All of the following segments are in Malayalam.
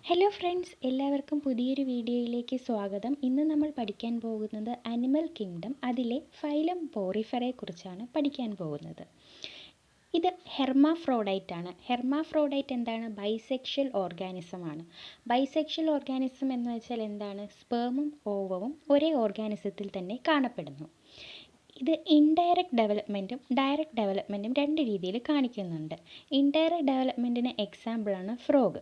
ഹലോ ഫ്രണ്ട്സ്, എല്ലാവർക്കും പുതിയൊരു വീഡിയോയിലേക്ക് സ്വാഗതം. ഇന്ന് നമ്മൾ പഠിക്കാൻ പോകുന്നത് അനിമൽ കിങ്ഡം, അതിലെ ഫൈലം പോറിഫെറയെ കുറിച്ചാണ് പഠിക്കാൻ പോകുന്നത്. ഇത് ഹെർമാഫ്രോഡൈറ്റ് ആണ്. ഹെർമാഫ്രോഡൈറ്റ് എന്താണ്? ബൈസെക്ഷൽ ഓർഗാനിസമാണ്. ബൈസെക്ഷൽ ഓർഗാനിസം എന്ന് വെച്ചാൽ എന്താണ്? സ്പേമും ഓവവും ഒരേ ഓർഗാനിസത്തിൽ തന്നെ കാണപ്പെടുന്നു. ഇത് ഇൻഡയറക്റ്റ് ഡെവലപ്മെൻറ്റും ഡയറക്റ്റ് ഡെവലപ്മെൻറ്റും രണ്ട് രീതിയിൽ കാണിക്കുന്നുണ്ട്. ഇൻഡയറക്റ്റ് ഡെവലപ്മെൻറ്റിന് എക്സാമ്പിളാണ് ഫ്രോഗ്.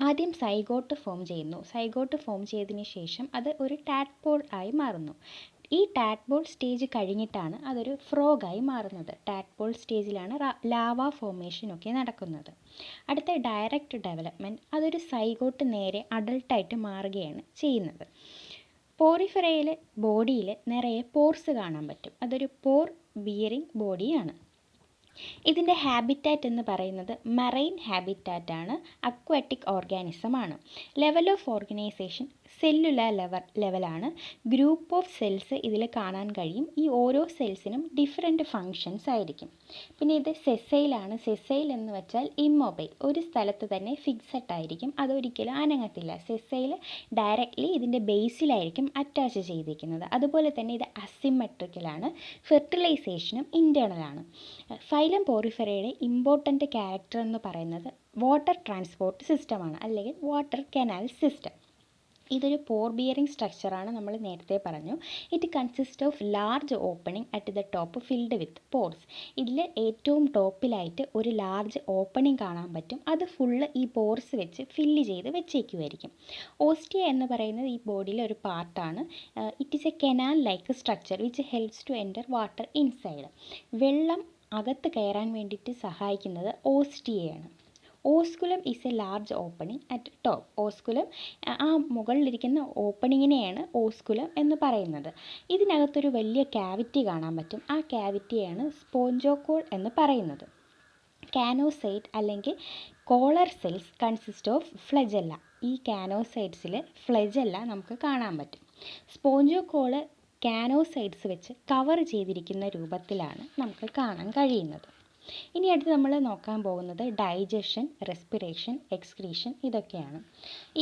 ആദ്യം സൈഗോട്ട് ഫോം ചെയ്യുന്നു. സൈഗോട്ട് ഫോം ചെയ്തതിന് ശേഷം അത് ഒരു ടാഡ്പോൾ ആയി മാറുന്നു. ഈ ടാഡ്പോൾ സ്റ്റേജ് കഴിഞ്ഞിട്ടാണ് അതൊരു ഫ്രോഗായി മാറുന്നത്. ടാഡ്പോൾ സ്റ്റേജിലാണ് ലാവ ഫോർമേഷനൊക്കെ നടക്കുന്നത്. അടുത്ത ഡയറക്റ്റ് ഡെവലപ്മെൻറ്റ്, അതൊരു സൈഗോട്ട് നേരെ അഡൾട്ടായിട്ട് മാറുകയാണ് ചെയ്യുന്നത്. പോറിഫെറയിൽ ബോഡിയിൽ നിറയെ പോർസ് കാണാൻ പറ്റും. അതൊരു പോർ ബിയറിംഗ് ബോഡിയാണ്. ഇതിൻ്റെ ഹാബിറ്റാറ്റ് എന്ന് പറയുന്നത് മറൈൻ ഹാബിറ്റാറ്റാണ്. അക്വാറ്റിക് ഓർഗാനിസമാണ്. ലെവൽ ഓഫ് ഓർഗനൈസേഷൻ സെല്ലുലാർ ലെവലാണ്. ഗ്രൂപ്പ് ഓഫ് സെൽസ് ഇതിൽ കാണാൻ കഴിയും. ഈ ഓരോ സെൽസിനും ഡിഫറെൻറ്റ് ഫങ്ഷൻസ് ആയിരിക്കും. പിന്നെ ഇത് സെസൈലാണ്. സെസൈൽ എന്ന് വെച്ചാൽ ഇമ്മൊബൈൽ, ഒരു സ്ഥലത്ത് തന്നെ ഫിക്സഡ് ആയിരിക്കും, അതൊരിക്കലും അനങ്ങത്തില്ല. സെസൈൽ ഡയറക്റ്റ്ലി ഇതിൻ്റെ ബേസിലായിരിക്കും അറ്റാച്ച് ചെയ്തിരിക്കുന്നത്. അതുപോലെ തന്നെ ഇത് അസിമെട്രിക്കലാണ്. ഫെർട്ടിലൈസേഷനും ഇൻറ്റേർണലാണ്. ഫൈലം പോറിഫെറയുടെ ഇമ്പോർട്ടൻ്റ് ക്യാരക്ടർ എന്ന് പറയുന്നത് വാട്ടർ ട്രാൻസ്പോർട്ട് സിസ്റ്റമാണ്, അല്ലെങ്കിൽ വാട്ടർ കനാൽ സിസ്റ്റം. ഇതൊരു പോർ ബിയറിംഗ് സ്ട്രക്ചറാണ്. നമ്മൾ നേരത്തെ പറഞ്ഞു. It consist of large opening at the top filled with pores. ഇതിൽ ഏറ്റവും ടോപ്പിലായിട്ട് ഒരു ലാർജ് ഓപ്പണിംഗ് കാണാൻ പറ്റും. അത് ഫുള്ള് ഈ പോർസ് വെച്ച് ഫില്ല് ചെയ്ത് വെച്ചേക്കുമായിരിക്കും. ഓസ്റ്റിയ എന്ന് പറയുന്നത് ഈ ബോഡിയിലെ ഒരു പാർട്ടാണ്. It is a canal like structure which helps to enter water inside. വെള്ളം അകത്ത് കയറാൻ വേണ്ടിയിട്ട് സഹായിക്കുന്നത് ഓസ്റ്റിയയാണ്. Osculum is a large opening at top. Osculum, ആ മുകളിലിരിക്കുന്ന ഓപ്പണിങ്ങിനെയാണ് ഓസ്കുലം എന്ന് പറയുന്നത്. ഇതിനകത്തൊരു വലിയ ക്യാവിറ്റി കാണാൻ പറ്റും. ആ ക്യാവിറ്റിയാണ് സ്പോഞ്ചോകോൾ എന്ന് പറയുന്നത്. കാനോസൈറ്റ് അല്ലെങ്കിൽ കോളർ സെൽസ് കൺസിസ്റ്റ് ഓഫ് ഫ്ലെജല്ല. ഈ കാനോസൈറ്റ്സിൽ ഫ്ലെജല്ല നമുക്ക് കാണാൻ പറ്റും. സ്പോഞ്ചോകോള് കാനോസൈറ്റ്സ് വെച്ച് കവർ ചെയ്തിരിക്കുന്ന രൂപത്തിലാണ് നമുക്ക് കാണാൻ കഴിയുന്നത്. ഇനി അടുത്ത് നമ്മൾ നോക്കാൻ പോകുന്നത് ഡൈജഷൻ, റെസ്പിറേഷൻ, എക്സ്ക്രീഷൻ, ഇതൊക്കെയാണ്.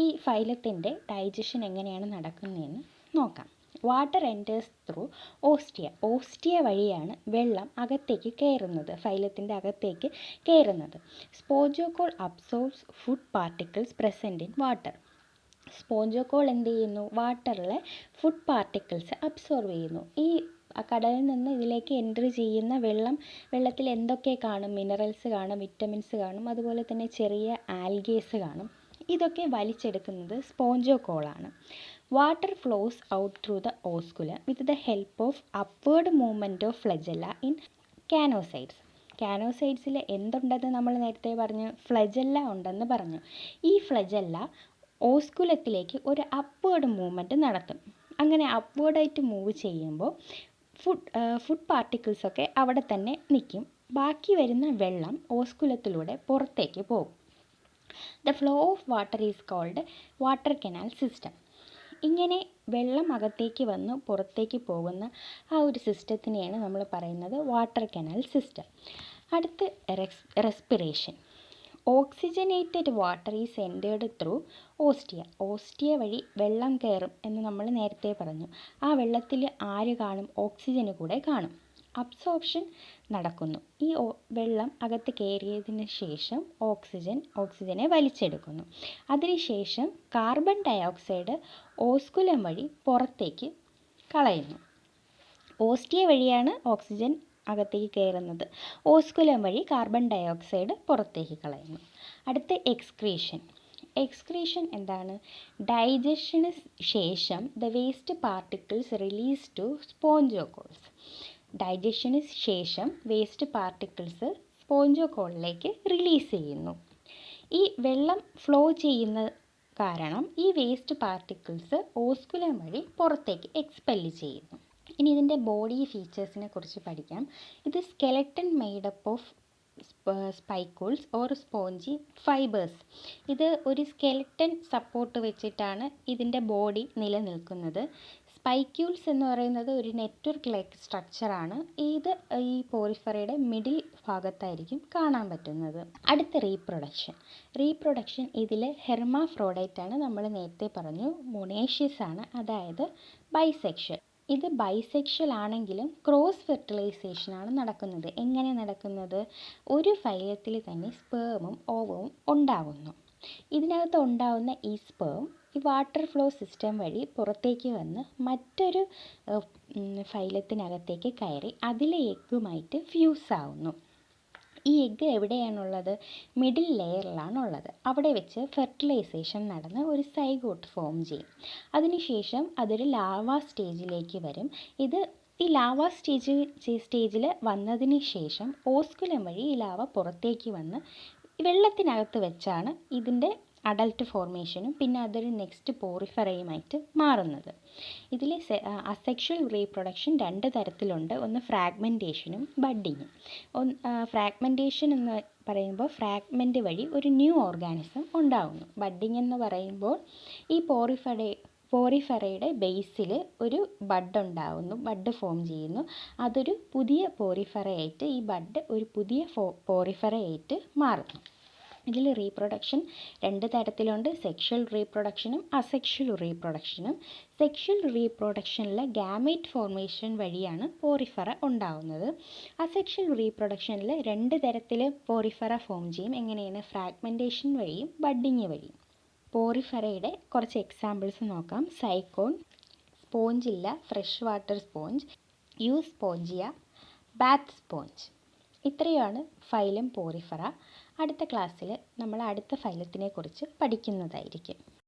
ഈ ഫൈലത്തിൻ്റെ ഡൈജഷൻ എങ്ങനെയാണ് നടക്കുന്നതെന്ന് നോക്കാം. Water enters through ostia. Ostia വഴിയാണ് വെള്ളം അകത്തേക്ക് കയറുന്നത്, ഫൈലത്തിൻ്റെ അകത്തേക്ക് കയറുന്നത്. Spongocoel absorbs food particles present in water. Spongocoel എന്ത് ചെയ്യുന്നു? വാട്ടറിലെ ഫുഡ് പാർട്ടിക്കിൾസ് അബ്സോർവ് ചെയ്യുന്നു. ഈ കടലിൽ നിന്ന് ഇതിലേക്ക് എൻട്രി ചെയ്യുന്ന വെള്ളത്തിൽ എന്തൊക്കെ കാണും? മിനറൽസ് കാണും, വിറ്റമിൻസ് കാണും, അതുപോലെ തന്നെ ചെറിയ ആൽഗേസ് കാണും. ഇതൊക്കെ വലിച്ചെടുക്കുന്നത് സ്പോഞ്ചോകോളാണ്. Water flows out through the osculum with the help of upward movement of flagella in choanocytes. കാനോസൈറ്റ്സിൽ എന്തുണ്ടെന്ന് നമ്മൾ നേരത്തെ പറഞ്ഞു? ഫ്ലെജല്ല ഉണ്ടെന്ന് പറഞ്ഞു. ഈ ഫ്ലെജല്ല ഓസ്കുലത്തിലേക്ക് ഒരു അപ്വേർഡ് മൂവ്മെൻറ്റ് നടത്തും. അങ്ങനെ അപ്വേർഡായിട്ട് മൂവ് ചെയ്യുമ്പോൾ ഫുഡ് പാർട്ടിക്കിൾസൊക്കെ അവിടെ തന്നെ നിൽക്കും. ബാക്കി വരുന്ന വെള്ളം ഓസ്കുലത്തിലൂടെ പുറത്തേക്ക് പോകും. The flow of water is called water canal system. ഇങ്ങനെ വെള്ളം അകത്തേക്ക് വന്ന് പുറത്തേക്ക് പോകുന്ന ആ ഒരു സിസ്റ്റത്തിനെയാണ് നമ്മൾ പറയുന്നത് വാട്ടർ കനാൽ സിസ്റ്റം. അടുത്ത് respiration. Oxygenated water is entered through ostia. Ostia വഴി വെള്ളം കയറും എന്ന് നമ്മൾ നേരത്തെ പറഞ്ഞു. ആ വെള്ളത്തിൽ ആര് കാണും? ഓക്സിജന് കൂടെ കാണും. അബ്സോർപ്ഷൻ നടക്കുന്നു. ഈ വെള്ളം അകത്ത് കയറിയതിന് ശേഷം ഓക്സിജനെ വലിച്ചെടുക്കുന്നു. അതിനുശേഷം കാർബൺ ഡയോക്സൈഡ് ഓസ്കുലം വഴി പുറത്തേക്ക് കളയുന്നു. ഓസ്റ്റിയ വഴിയാണ് ഓക്സിജൻ അകത്തേക്ക് കയറുന്നത്. ഓസ്കുലം വഴി കാർബൺ ഡയോക്സൈഡ് പുറത്തേക്ക് കളയുന്നു. അടുത്ത എക്സ്ക്രീഷൻ. എക്സ്ക്രീഷൻ എന്താണ്? ഡൈജഷന് ശേഷം the waste particles release to spongocoels. ഡൈജഷന് ശേഷം വേസ്റ്റ് പാർട്ടിക്കിൾസ് സ്പോഞ്ചോകോളിലേക്ക് റിലീസ് ചെയ്യുന്നു. ഈ വെള്ളം ഫ്ലോ ചെയ്യുന്ന കാരണം ഈ വേസ്റ്റ് പാർട്ടിക്കിൾസ് ഓസ്കുലം വഴി പുറത്തേക്ക് എക്സ്പെല് ചെയ്യുന്നു. ഇനി ഇതിൻ്റെ ബോഡി ഫീച്ചേഴ്സിനെ കുറിച്ച് പഠിക്കാം. ഇത് skeleton made up of spicules or spongy fibres. ഇത് ഒരു സ്കെലട്ടൺ സപ്പോർട്ട് വെച്ചിട്ടാണ് ഇതിൻ്റെ ബോഡി നിലനിൽക്കുന്നത്. സ്പൈക്യൂൾസ് എന്ന് പറയുന്നത് ഒരു നെറ്റ്വർക്ക് ലൈക്ക് സ്ട്രക്ചറാണ്. ഇത് ഈ പോറിഫറയുടെ മിഡിൽ ഭാഗത്തായിരിക്കും കാണാൻ പറ്റുന്നത്. അടുത്ത റീപ്രൊഡക്ഷൻ ഇതിൽ ഹെർമാഫ്രോഡൈറ്റ് ആണ്. നമ്മൾ നേരത്തെ പറഞ്ഞു മൊണേഷ്യസ് ആണ്, അതായത് ബൈസെക്ഷൽ. ഇത് ബൈസെക്ഷൽ ആണെങ്കിലും ക്രോസ് ഫെർട്ടിലൈസേഷൻ ആണ് നടക്കുന്നത്. എങ്ങനെ നടക്കുന്നത്? ഒരു ഫൈലത്തിൽ തന്നെ സ്പേമും ഓവവും ഉണ്ടാകുന്നു. ഇതിനകത്ത് ഉണ്ടാകുന്ന ഈ സ്പേം ഈ വാട്ടർ ഫ്ലോ സിസ്റ്റം വഴി പുറത്തേക്ക് വന്ന് മറ്റൊരു ഫൈലത്തിനകത്തേക്ക് കയറി അതിലെ എഗ്ഗുമായിട്ട് ഫ്യൂസ് ആവുന്നു. ഈ എഗ്ഗ് എവിടെയാണുള്ളത്? മിഡിൽ ലെയറിലാണുള്ളത്. അവിടെ വെച്ച് ഫെർട്ടിലൈസേഷൻ നടന്ന് ഒരു സൈഗോട്ട് ഫോം ചെയ്യും. അതിനുശേഷം അതൊരു ലാർവ സ്റ്റേജിലേക്ക് വരും. ഈ ലാർവ സ്റ്റേജിൽ വന്നതിന് ശേഷം ഓസ്കുലം വഴി ഈ ലാവ പുറത്തേക്ക് വന്ന് വെള്ളത്തിനകത്ത് വെച്ചാണ് ഇതിൻ്റെ അഡൽട്ട് ഫോർമേഷനും പിന്നെ അതൊരു നെക്സ്റ്റ് പോറിഫറയുമായിട്ട് മാറുന്നത്. ഇതിൽ അസെക്ഷൽ റീപ്രൊഡക്ഷൻ 2 തരത്തിലുണ്ട്. ഒന്ന് ഫ്രാഗ്മെൻറ്റേഷനും ബഡ്ഡിങ്ങും. ഫ്രാഗ്മെൻറ്റേഷൻ എന്ന് പറയുമ്പോൾ ഫ്രാഗ്മെൻറ്റ് വഴി ഒരു ന്യൂ ഓർഗാനിസം ഉണ്ടാകുന്നു. ബഡ്ഡിങ് എന്ന് പറയുമ്പോൾ ഈ പോറിഫറയുടെ ബേസിൽ ഒരു ബഡ് ഉണ്ടാകുന്നു, ബഡ് ഫോം ചെയ്യുന്നു. അതൊരു പുതിയ പോറിഫറയായിട്ട് ഈ ബഡ് ഒരു പുതിയ പോറിഫറയായിട്ട് മാറുന്നു. ഇതിൽ റീപ്രൊഡക്ഷൻ 2 തരത്തിലുണ്ട്. സെക്ഷൽ റീപ്രൊഡക്ഷനും അസെക്ഷൽ റീപ്രൊഡക്ഷനും. സെക്ഷൽ റീപ്രൊഡക്ഷനിൽ ഗാമേറ്റ് ഫോർമേഷൻ വഴിയാണ് പോറിഫറ ഉണ്ടാകുന്നത്. അസെക്ഷൽ റീപ്രൊഡക്ഷനിൽ 2 തരത്തിൽ പോറിഫറ ഫോം ചെയ്യും. എങ്ങനെയാണ്? ഫ്രാഗ്മെൻറ്റേഷൻ വഴിയും ബഡ്ഡിങ് വഴിയും. പോറിഫറയുടെ കുറച്ച് എക്സാമ്പിൾസ് നോക്കാം. Sycon, Spongilla, fresh water sponge, Euspongia, bath sponge. ഇത്രയുമാണ് ഫൈലം പോറിഫറ. അടുത്ത ക്ലാസ്സിൽ നമ്മൾ അടുത്ത ഫൈലത്തിനെ കുറിച്ച് പഠിക്കുന്നതായിരിക്കും.